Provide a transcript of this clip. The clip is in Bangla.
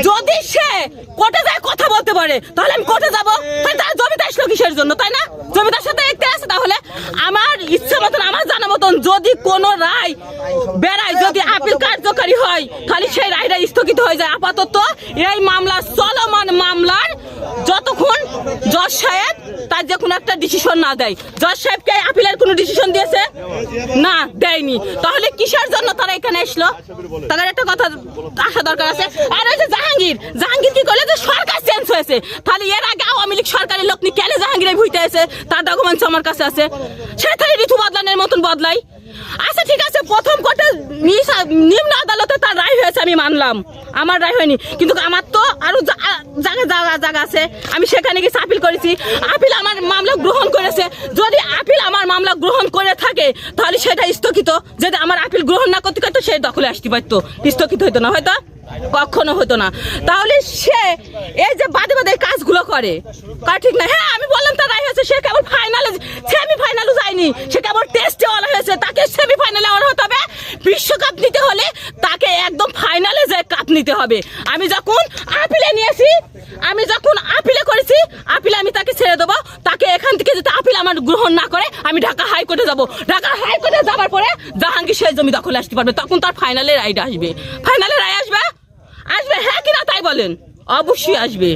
যদি সে কোর্টে যায় কথা বলতে পারে তাহলে আমি কোর্টে যাবো। তার জমিতে আসলো কিসের জন্য, তাই না? জমিদার সাথে একটু আছে। তাহলে আমার ইচ্ছা মতন, আমার জানা মতন যদি কোনো রায় বেড়ায়, যদি আপিল কার্যকারী হয়, তাহলে সেই রায়টা স্থগিত হয়ে যায়। আপাতত এই মামলা চলমান মামলার যতক্ষণ জজ সাহেব তার যে কোনো একটা ডিসিশন না দেয়। জজ সাহেবকে আপিলের কোনো ডিসিশন দিয়েছে না, দেয়নি। তাহলে কিসের জন্য তারা এখানে আসলো? তাদের একটা কথা আসা দরকার আছে। আর ওই যে জাহাঙ্গীর কি করলে যে সরকার চেঞ্জ হয়েছে, তাহলে এর আগে আওয়ামী লীগ সরকারের লোক নি কেন জাহাঙ্গীর ভুইতে আছে? তার ডকুমেন্টস আমার কাছে আছে। সে তাহলে ঋতু বদলানোর মতন বদলাই। আচ্ছা ঠিক আছে, প্রথম কোর্টে নিম্ন আদালতে তার রায় হয়েছে, আমি মানলাম। আমার রায় হয়নি, কিন্তু আমার তো আরো জায়গা আছে। আমি সেখানে গিয়ে আপিল করেছি, আপিল আমার মামলা গ্রহণ করেছে। যদি আপিল আমার মামলা গ্রহণ করে থাকে তাহলে সেটা স্থগিত। যদি আমার আপিল গ্রহণ না করতে পারতো সে দখলে আসতে পারতো, স্থগিত হইতো না, হয়তো কখনো হতো না। তাহলে সে এই যে বাদে বাদে কাজগুলো করে ঠিক না? হ্যাঁ, আমি বললাম তার রায় হয়েছে। সে কেবল ফাইনালে, সেমি ফাইনালও যায়নি, সে কেবল টেস্টে ওলা হয়েছে। তাকে সেমি ফাইনালে ওলা হতে হবে। বিশ্বকাপ নিতে হলে তাকে একদম ফাইনালে যায় কাপ নিতে হবে। আমি যখন আপিলে নিয়েছি, আমি যখন আপিলে করেছি, আপিলে আমি তাকে ছেড়ে দেবো। তাকে এখান থেকে যদি আপিল আমার গ্রহণ না করে আমি ঢাকা হাইকোর্টে যাব। ঢাকা হাইকোর্টে যাবার পরে জাহাঙ্গীর সেই জমি দখলে আসতে পারবে। তখন তার ফাইনালে রায়টা আসবে। ফাইনালে রায় আসবে, হ্যাঁ কিনা তাই বলেন? অবশ্যই আসবে।